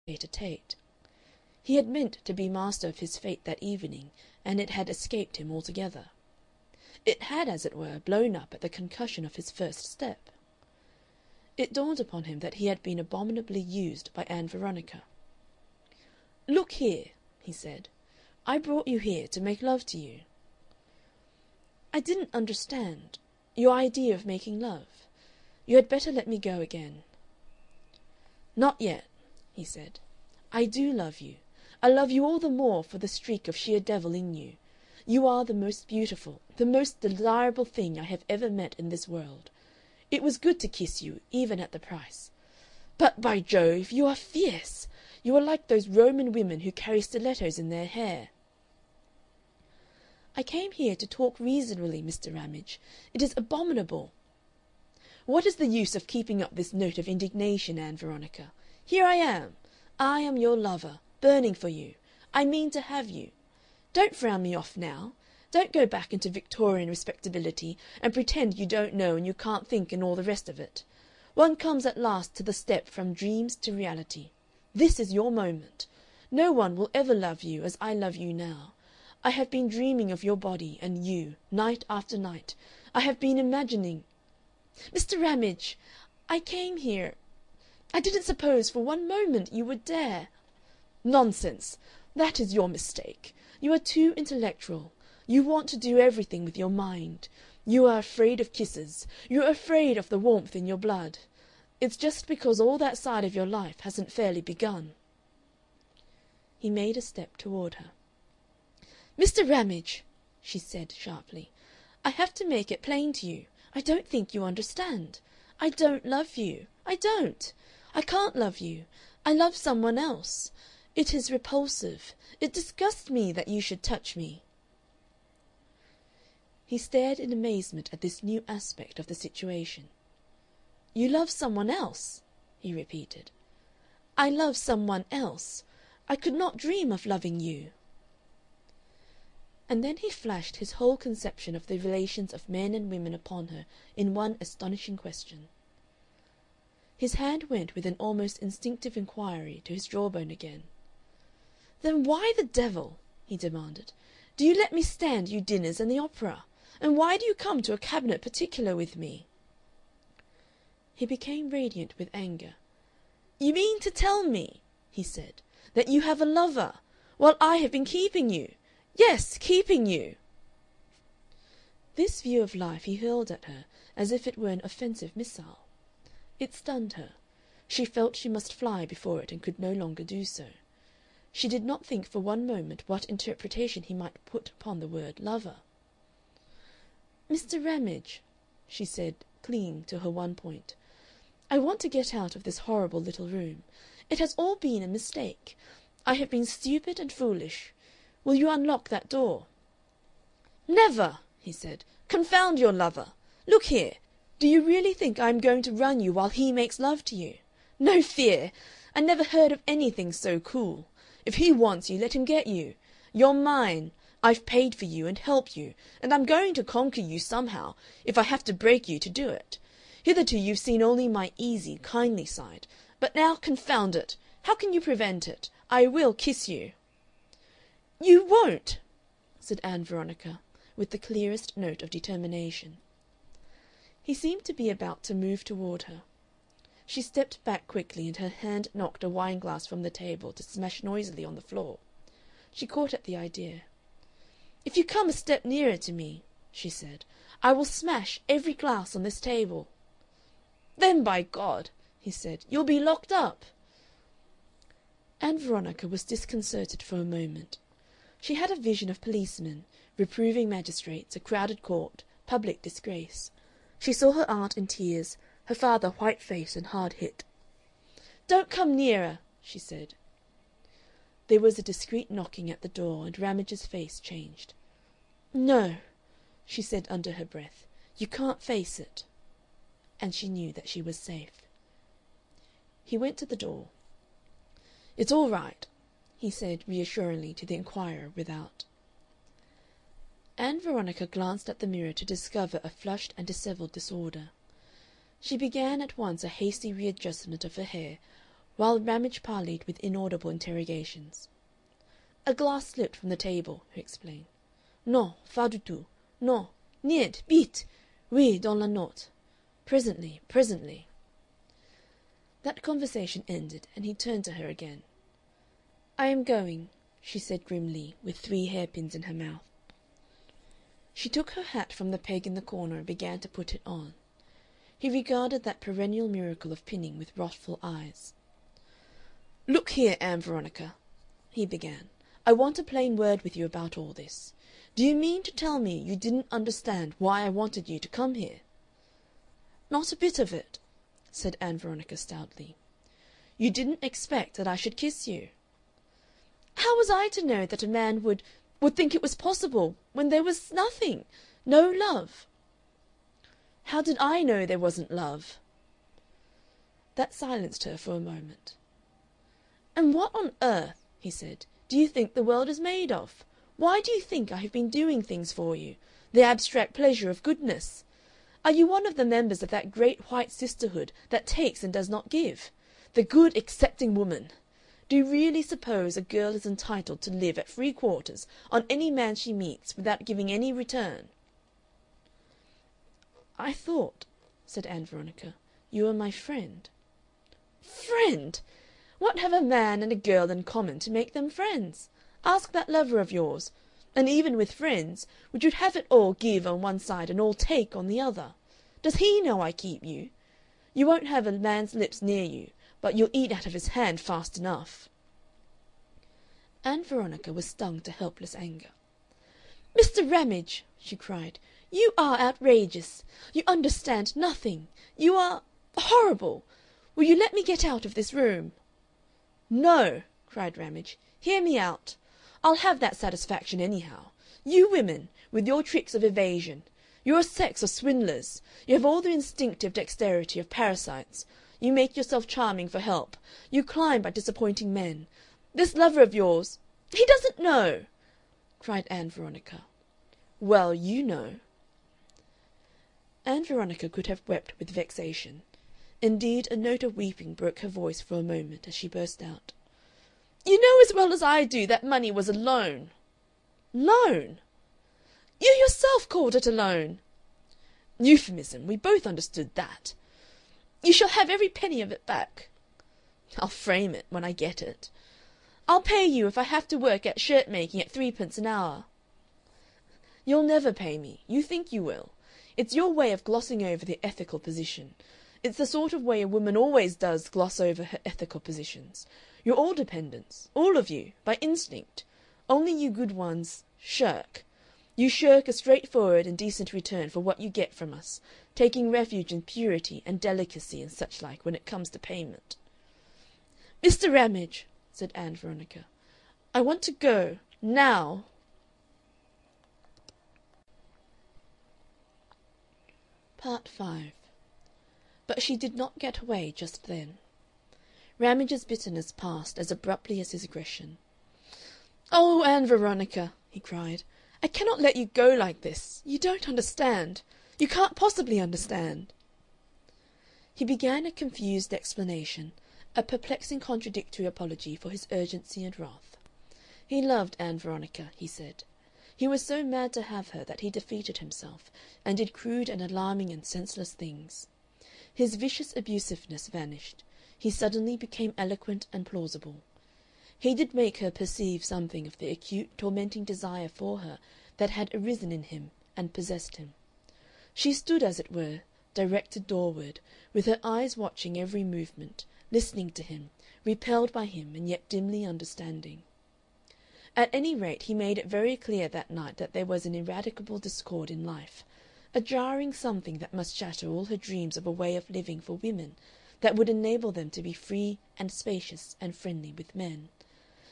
tete-a-tete. He had meant to be master of his fate that evening, and it had escaped him altogether. It had, as it were, blown up at the concussion of his first step. It dawned upon him that he had been abominably used by Ann Veronica. "Look here," he said, "I brought you here to make love to you." "I didn't understand your idea of making love. You had better let me go again." "Not yet," he said. "I do love you. I love you all the more for the streak of sheer devil in you. You are the most beautiful, the most desirable thing I have ever met in this world. It was good to kiss you, even at the price. But, by Jove, you are fierce! You are like those Roman women who carry stilettos in their hair." "I came here to talk reasonably, Mr. Ramage. It is abominable." "What is the use of keeping up this note of indignation, Ann Veronica? Here I am. I am your lover, burning for you. I mean to have you. Don't frown me off now. Don't go back into Victorian respectability and pretend you don't know and you can't think and all the rest of it. One comes at last to the step from dreams to reality. This is your moment. No one will ever love you as I love you now. I have been dreaming of your body and you, night after night. I have been imagining Mr. Ramage, I came here. I didn't suppose for one moment you would dare." "Nonsense! That is your mistake. You are too intellectual. You want to do everything with your mind. You are afraid of kisses. You are afraid of the warmth in your blood. It's just because all that side of your life hasn't fairly begun." He made a step toward her. "Mr. Ramage," she said sharply, "I have to make it plain to you. I don't think you understand. I don't love you. I don't. I can't love you. I love someone else. It is repulsive. It disgusts me that you should touch me." He stared in amazement at this new aspect of the situation. "You love someone else?" he repeated. "I love someone else. I could not dream of loving you." And then he flashed his whole conception of the relations of men and women upon her in one astonishing question. His hand went with an almost instinctive inquiry to his jawbone again. "Then why the devil," he demanded, "do you let me stand you dinners and the opera? And why do you come to a cabinet particular with me?" He became radiant with anger. "You mean to tell me," he said, "that you have a lover, while I have been keeping you. Yes, keeping you." This view of life he hurled at her as if it were an offensive missile. It stunned her. She felt she must fly before it and could no longer do so. She did not think for one moment what interpretation he might put upon the word lover. "Mr. Ramage," she said, clinging to her one point, "I want to get out of this horrible little room. It has all been a mistake. I have been stupid and foolish. Will you unlock that door?" "Never!" he said. "Confound your lover! Look here, do you really think I am going to run you while he makes love to you? No fear! I never heard of anything so cool. If he wants you, let him get you. You're mine. I've paid for you and helped you, and I'm going to conquer you somehow, if I have to break you to do it. Hitherto you've seen only my easy, kindly side, but now, confound it! How can you prevent it? I will kiss you." "You won't!" said Ann Veronica, with the clearest note of determination. He seemed to be about to move toward her. She stepped back quickly, and her hand knocked a wineglass from the table to smash noisily on the floor. She caught at the idea. "If you come a step nearer to me," she said, "I will smash every glass on this table." "Then, by God," he said, "you'll be locked up." Ann Veronica was disconcerted for a moment. She had a vision of policemen, reproving magistrates, a crowded court, public disgrace. She saw her aunt in tears, her father white-faced and hard-hit. "Don't come nearer," she said. There was a discreet knocking at the door, and Ramage's face changed. "No," she said under her breath, "you can't face it." And she knew that she was safe. He went to the door. "It's all right," he said reassuringly to the inquirer without. Ann Veronica glanced at the mirror to discover a flushed and dishevelled disorder. She began at once a hasty readjustment of her hair, while Ramage parleyed with inaudible interrogations. "A glass slipped from the table," he explained. "Non, pas du tout. Non, niet, vite. Oui, dans la note. Presently, presently." That conversation ended, and he turned to her again. "I am going," she said grimly, with 3 hairpins in her mouth. She took her hat from the peg in the corner and began to put it on. He regarded that perennial miracle of pinning with wrathful eyes. "Look here, Ann Veronica," he began. "I want a plain word with you about all this. Do you mean to tell me you didn't understand why I wanted you to come here?" "Not a bit of it," said Ann Veronica stoutly. "You didn't expect that I should kiss you?" "How was I to know that a man would think it was possible when there was nothing, no love?" "How did I know there wasn't love?" That silenced her for a moment. "And what on earth," he said, "do you think the world is made of? Why do you think I have been doing things for you? The abstract pleasure of goodness? Are you one of the members of that great white sisterhood that takes and does not give? The good accepting woman? Do you really suppose a girl is entitled to live at free quarters on any man she meets without giving any return?" "I thought," said Ann Veronica, "you were my friend." "Friend! What have a man and a girl in common to make them friends? Ask that lover of yours. And even with friends, would you have it all give on one side and all take on the other? Does he know I keep you? You won't have a man's lips near you, but you'll eat out of his hand fast enough." Ann Veronica was stung to helpless anger. "Mr. Ramage," she cried, "you are outrageous. You understand nothing. You are horrible. Will you let me get out of this room?" "No," cried Ramage. "Hear me out. I'll have that satisfaction anyhow. You women, with your tricks of evasion. You're a sex of swindlers. You have all the instinctive dexterity of parasites. You make yourself charming for help. You climb by disappointing men. This lover of yours he doesn't know!" cried Ann Veronica. "Well, you know." Ann Veronica could have wept with vexation. Indeed, a note of weeping broke her voice for a moment as she burst out. "You know as well as I do that money was a loan." "Loan?" "You yourself called it a loan." "Euphemism. We both understood that." "You shall have every penny of it back." "I'll frame it when I get it." "I'll pay you if I have to work at shirt making at 3d. an hour." "You'll never pay me. You think you will. It's your way of glossing over the ethical position. It's the sort of way a woman always does gloss over her ethical positions. You're all dependents, all of you, by instinct. Only you good ones shirk. You shirk a straightforward and decent return for what you get from us, taking refuge in purity and delicacy and such like when it comes to payment." "Mr. Ramage," said Ann Veronica, "I want to go. Now." Part 5. But she did not get away just then. Ramage's bitterness passed as abruptly as his aggression. "Oh, Ann Veronica," he cried, "I cannot let you go like this. You don't understand. You can't possibly understand." He began a confused explanation, a perplexing contradictory apology for his urgency and wrath. He loved Ann Veronica, he said. He was so mad to have her that he defeated himself, and did crude and alarming and senseless things. His vicious abusiveness vanished. He suddenly became eloquent and plausible. He did make her perceive something of the acute, tormenting desire for her that had arisen in him and possessed him. She stood, as it were, directed doorward, with her eyes watching every movement, listening to him, repelled by him and yet dimly understanding. At any rate, he made it very clear that night that there was an ineradicable discord in life, a jarring something that must shatter all her dreams of a way of living for women that would enable them to be free and spacious and friendly with men.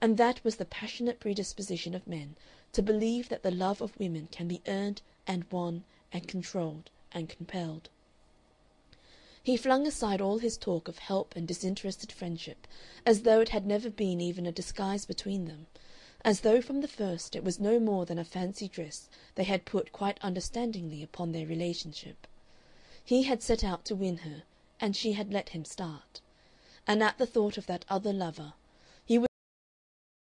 And that was the passionate predisposition of men to believe that the love of women can be earned and won and controlled and compelled. He flung aside all his talk of help and disinterested friendship as though it had never been even a disguise between them, as though from the first it was no more than a fancy dress they had put quite understandingly upon their relationship. He had set out to win her, and she had let him start. and at the thought of that other lover,